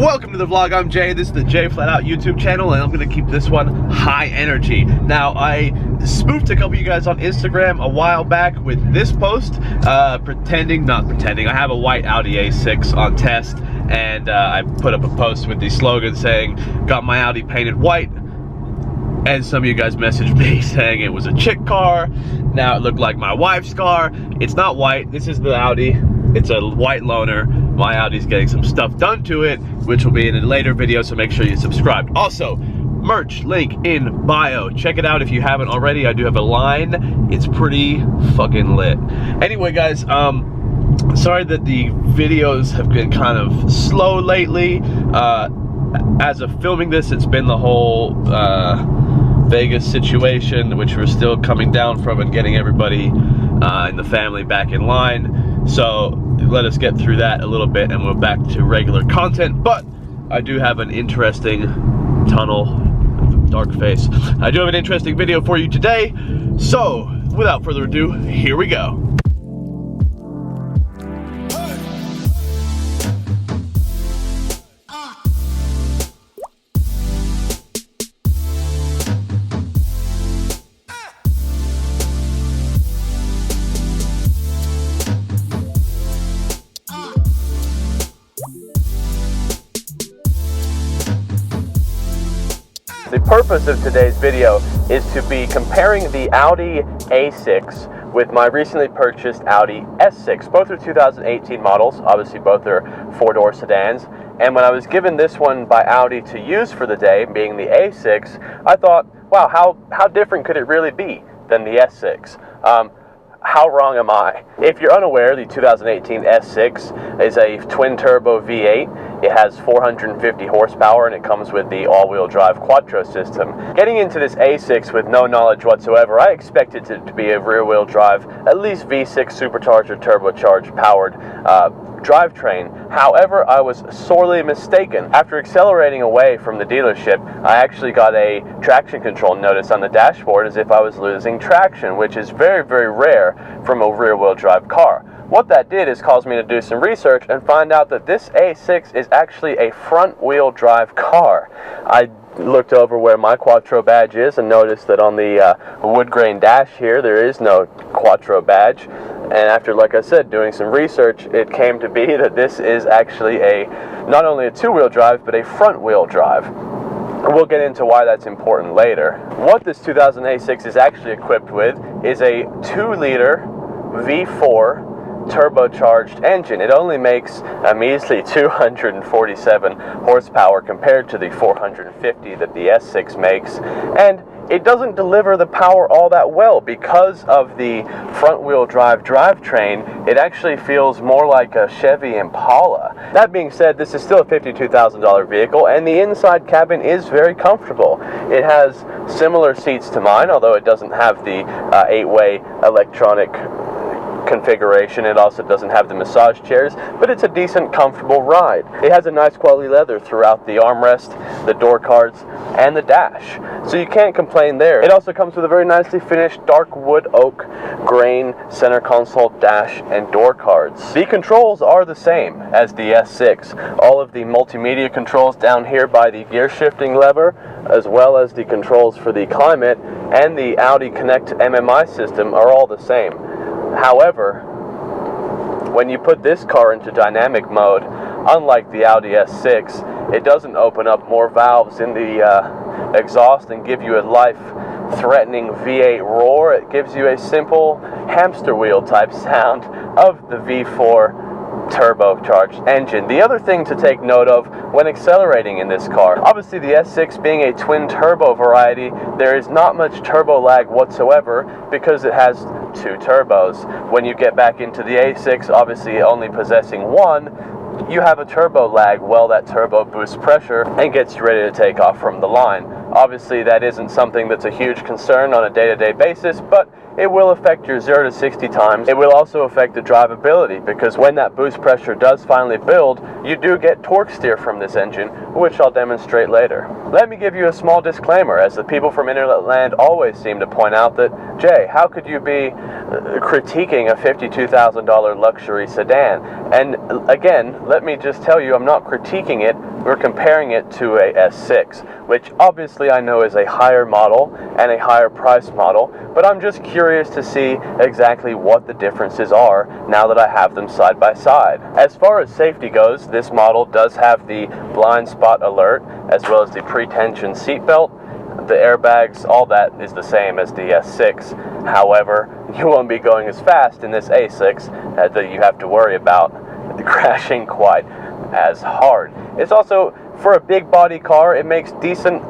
Welcome to the vlog. I'm Jay. This is the Jay Flat Out YouTube channel, and I'm gonna keep this one high energy. Now, I spoofed a couple of you guys on Instagram a while back with this post, not pretending. I have a white Audi A6 on test, and I put up a post with the slogan saying, "Got my Audi painted white." And some of you guys messaged me saying it was a chick car. Now it looked like my wife's car. It's not white. This is the Audi. It's a white loaner. My Audi's getting some stuff done to it, which will be in a later video, so make sure you subscribe. Also, merch link in bio. Check it out if you haven't already. I do have a line. It's pretty fucking lit. Anyway, guys, sorry that the videos have been kind of slow lately. As of filming this, it's been the whole Vegas situation, which we're still coming down from and getting everybody in the family back in line. So let us get through that a little bit and we're back to regular content. But I do have an interesting dark face. I do have an interesting video for you today. So without further ado, here we go. The purpose of today's video is to be comparing the Audi A6 with my recently purchased Audi S6. Both are 2018 models. Obviously both are four-door sedans. And when I was given this one by Audi to use for the day, being the A6, I thought, wow, how different could it really be than the S6? How wrong am I? If you're unaware, the 2018 S6 is a twin-turbo V8. It has 450 horsepower and it comes with the all-wheel drive quattro system. Getting into this A6 with no knowledge whatsoever, I expected it to be a rear-wheel drive, at least V6 supercharged or turbocharged powered drivetrain. However, I was sorely mistaken. After accelerating away from the dealership, I actually got a traction control notice on the dashboard as if I was losing traction, which is very, very rare from a rear-wheel drive car. What that did is cause me to do some research and find out that this A6 is actually a front-wheel drive car. I looked over where my quattro badge is and noticed that on the wood grain dash here there is no quattro badge. And after, like I said, doing some research, it came to be that this is actually not only a two-wheel drive, but a front-wheel drive. We'll get into why that's important later. What this 2000 A6 is actually equipped with is a 2-liter V4 turbocharged engine. It only makes a measly 247 horsepower compared to the 450 that the S6 makes, and it doesn't deliver the power all that well. Because of the front-wheel drive drivetrain, it actually feels more like a Chevy Impala. That being said, this is still a $52,000 vehicle, and the inside cabin is very comfortable. It has similar seats to mine, although it doesn't have the 8-way electronic configuration. It also doesn't have the massage chairs, but it's a decent, comfortable ride. It has a nice quality leather throughout the armrest, the door cards, and the dash, so you can't complain there. It also comes with a very nicely finished dark wood oak grain center console, dash, and door cards. The controls are the same as the S6. All of the multimedia controls down here by the gear shifting lever, as well as the controls for the climate and the Audi Connect MMI system are all the same. However, when you put this car into dynamic mode, unlike the Audi S6, it doesn't open up more valves in the exhaust and give you a life-threatening V8 roar. It gives you a simple hamster wheel type sound of the V4 turbocharged engine. The other thing to take note of when accelerating in this car, obviously the S6 being a twin turbo variety, there is not much turbo lag whatsoever because it has 2 turbos. When you get back into the A6, obviously only possessing 1, you have a turbo lag while that turbo boosts pressure and gets ready to take off from the line. Obviously that isn't something that's a huge concern on a day-to-day basis, but it will affect your 0 to 60 times. It will also affect the drivability, because when that boost pressure does finally build, you do get torque steer from this engine, which I'll demonstrate later. Let me give you a small disclaimer, as the people from internet land always seem to point out that, Jay, how could you be critiquing a $52,000 luxury sedan? And again, let me just tell you, I'm not critiquing it. We're comparing it to a S6, which obviously I know is a higher model and a higher price model, but I'm just curious to see exactly what the differences are now that I have them side by side. As far as safety goes, this model does have the blind spot alert, as well as the pre-tension seatbelt. The airbags, all that is the same as the S6. However, you won't be going as fast in this A6 that you have to worry about crashing quite as hard. It's also, for a big body car, it makes decent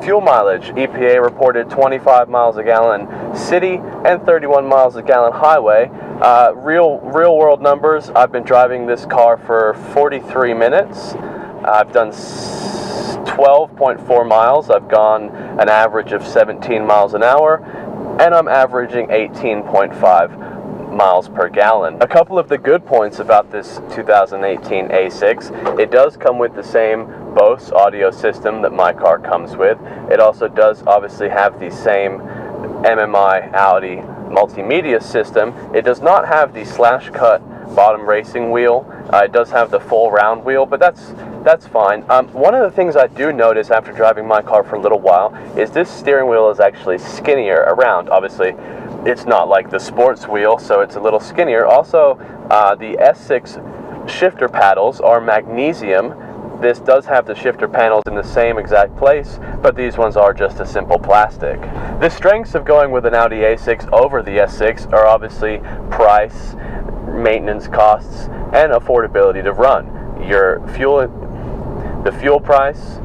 fuel mileage. EPA reported 25 miles a gallon city and 31 miles a gallon highway. Real world numbers, I've been driving this car for 43 minutes. I've done 12.4 miles. I've gone an average of 17 miles an hour, and I'm averaging 18.5 miles per gallon. A couple of the good points about this 2018 A6, it does come with the same Bose audio system that my car comes with. It also does obviously have the same MMI Audi multimedia system. It does not have the slash cut bottom racing wheel. It does have the full round wheel, but that's fine. One of the things I do notice after driving my car for a little while is this steering wheel is actually skinnier around. Obviously, it's not like the sports wheel, so it's a little skinnier. Also, the S6 shifter paddles are magnesium. This does have the shifter panels in the same exact place, but these ones are just a simple plastic. The strengths of going with an Audi A6 over the S6 are obviously price, maintenance costs, and affordability to run. The fuel price,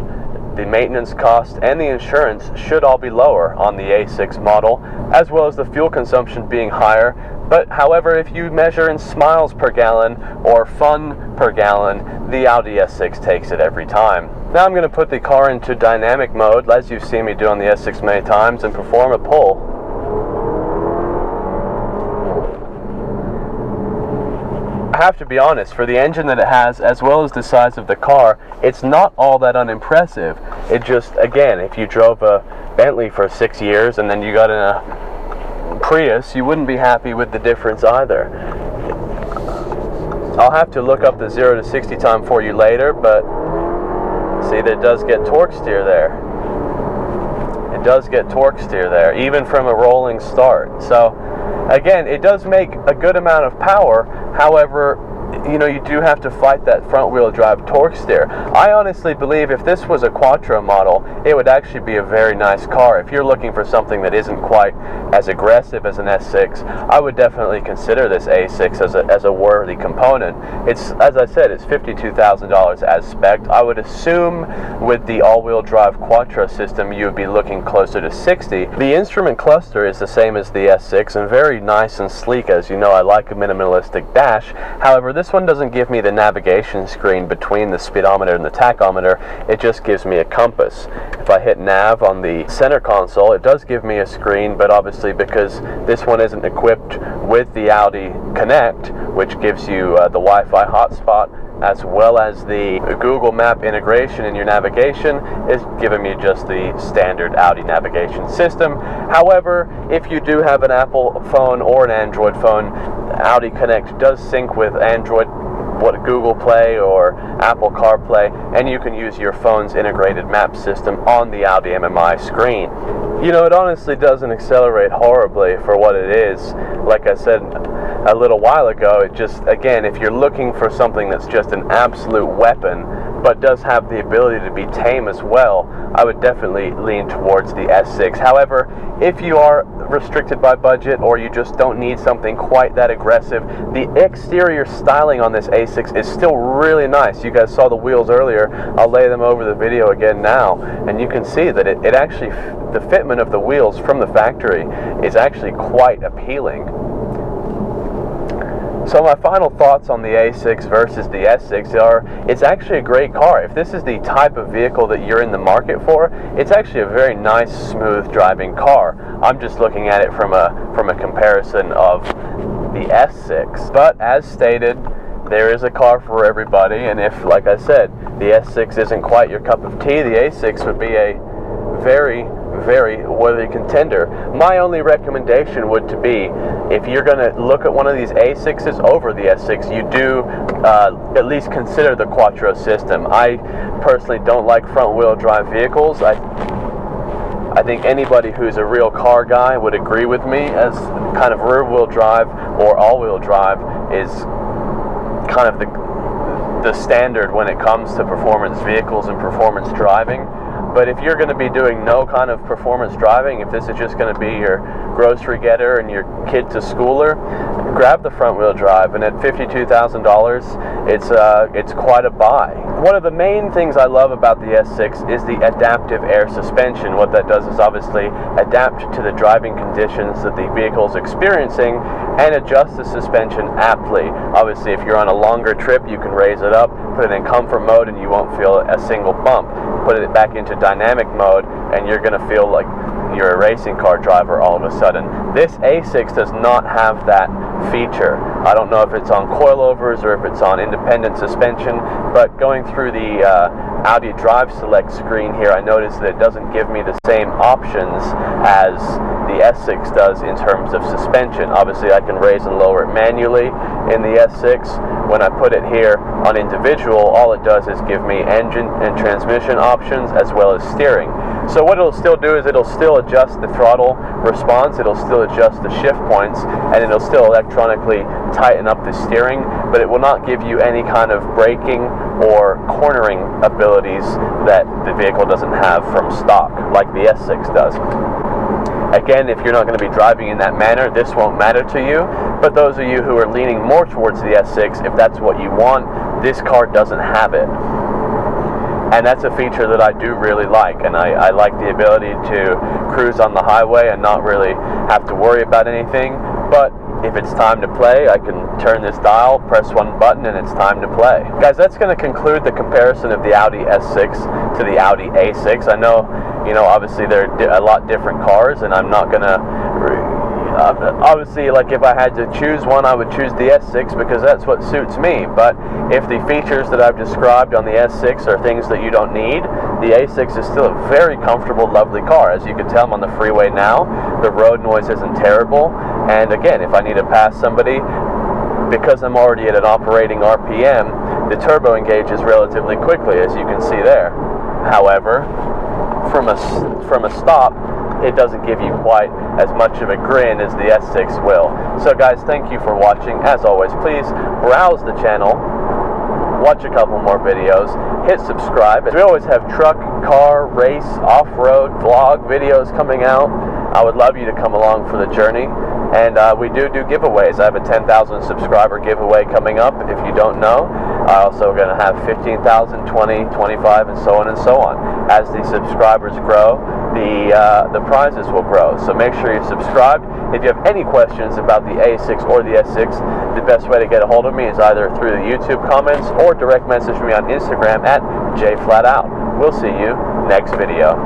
the maintenance cost, and the insurance should all be lower on the A6 model, as well as the fuel consumption being higher. But however, if you measure in miles per gallon or fun per gallon, the Audi S6 takes it every time. Now I'm going to put the car into dynamic mode, as you've seen me do on the S6 many times, and perform a pull. I have to be honest, for the engine that it has, as well as the size of the car, it's not all that unimpressive. It just, again, if you drove a Bentley for 6 years and then you got in a Prius, you wouldn't be happy with the difference either. I'll have to look up the 0 to 60 time for you later, but see, that does get torque steer there. It does get torque steer there, even from a rolling start. So again, it does make a good amount of power. However, you know, you do have to fight that front wheel drive torque steer. I honestly believe if this was a Quattro model, it would actually be a very nice car. If you're looking for something that isn't quite as aggressive as an S6, I would definitely consider this A6 as a worthy component. It's, as I said, it's $52,000 as spec'd. I would assume with the all-wheel drive Quattro system, you would be looking closer to 60. The instrument cluster is the same as the S6 and very nice and sleek. As you know, I like a minimalistic dash. However, this one doesn't give me the navigation screen between the speedometer and the tachometer. It just gives me a compass. If I hit nav on the center console, it does give me a screen, but obviously because this one isn't equipped with the Audi Connect, which gives you the Wi-Fi hotspot, as well as the Google Map integration in your navigation, is giving me just the standard Audi navigation system. However, if you do have an Apple phone or an Android phone, Audi Connect does sync with Android, Google Play or Apple CarPlay, and you can use your phone's integrated map system on the Audi MMI screen. You know, it honestly doesn't accelerate horribly for what it is. Like I said a little while ago, it just, again, if you're looking for something that's just an absolute weapon, but does have the ability to be tame as well, I would definitely lean towards the S6. However, if you are restricted by budget or you just don't need something quite that aggressive, the exterior styling on this A6 is still really nice. You guys saw the wheels earlier. I'll lay them over the video again now, and you can see that it actually, the fitment of the wheels from the factory is actually quite appealing. So my final thoughts on the A6 versus the S6 are, it's actually a great car. If this is the type of vehicle that you're in the market for, it's actually a very nice, smooth driving car. I'm just looking at it from a comparison of the S6. But as stated, there is a car for everybody, and if, like I said, the S6 isn't quite your cup of tea, the A6 would be a very, very worthy contender. My only recommendation would to be, if you're going to look at one of these A6s over the S6, you do at least consider the quattro system. I personally don't like front-wheel drive vehicles. I think anybody who's a real car guy would agree with me, as kind of rear-wheel drive or all-wheel drive is kind of the standard when it comes to performance vehicles and performance driving. But if you're going to be doing no kind of performance driving, if this is just going to be your grocery getter and your kid to schooler, grab the front wheel drive, and at $52,000 it's quite a buy. One of the main things I love about the S6 is the adaptive air suspension. What that does is obviously adapt to the driving conditions that the vehicle is experiencing and adjust the suspension aptly. Obviously, if you're on a longer trip, you can raise it up, put it in comfort mode, and you won't feel a single bump. Put it back into dynamic mode, and you're going to feel like you're a racing car driver all of a sudden. This A6 does not have that feature. I don't know if it's on coilovers or if it's on independent suspension, but going through the Audi Drive Select screen here, I noticed that it doesn't give me the same options as the S6 does in terms of suspension. Obviously, I can raise and lower it manually in the S6. When I put it here on individual, all it does is give me engine and transmission options as well as steering. So what it'll still do is it'll still adjust the throttle response, it'll still adjust the shift points, and it'll still electronically tighten up the steering, but it will not give you any kind of braking or cornering abilities that the vehicle doesn't have from stock, like the S6 does. Again, if you're not going to be driving in that manner, this won't matter to you, but those of you who are leaning more towards the S6, if that's what you want, this car doesn't have it. And that's a feature that I do really like, and I like the ability to cruise on the highway and not really have to worry about anything. But if it's time to play, I can turn this dial, press one button, and it's time to play. Guys, that's going to conclude the comparison of the Audi S6 to the Audi A6. I know, obviously they're a lot different cars, and I'm not going to... obviously, like if I had to choose one, I would choose the S6 because that's what suits me. But if the features that I've described on the S6 are things that you don't need, the A6 is still a very comfortable, lovely car. As you can tell, I'm on the freeway now. The road noise isn't terrible. And again, if I need to pass somebody, because I'm already at an operating RPM, the turbo engages relatively quickly, as you can see there. However, from a stop, it doesn't give you quite as much of a grin as the S6 will. So guys, thank you for watching. As always, please browse the channel, watch a couple more videos, hit subscribe. We always have truck, car, race, off-road, vlog videos coming out. I would love you to come along for the journey. And we do giveaways. I have a 10,000 subscriber giveaway coming up, if you don't know. I also going to have 15,000, 20, 25, and so on and so on. As the subscribers grow, the prizes will grow. So make sure you're subscribed. If you have any questions about the A6 or the S6, the best way to get a hold of me is either through the YouTube comments or direct message me on Instagram at JFlatOut. We'll see you next video.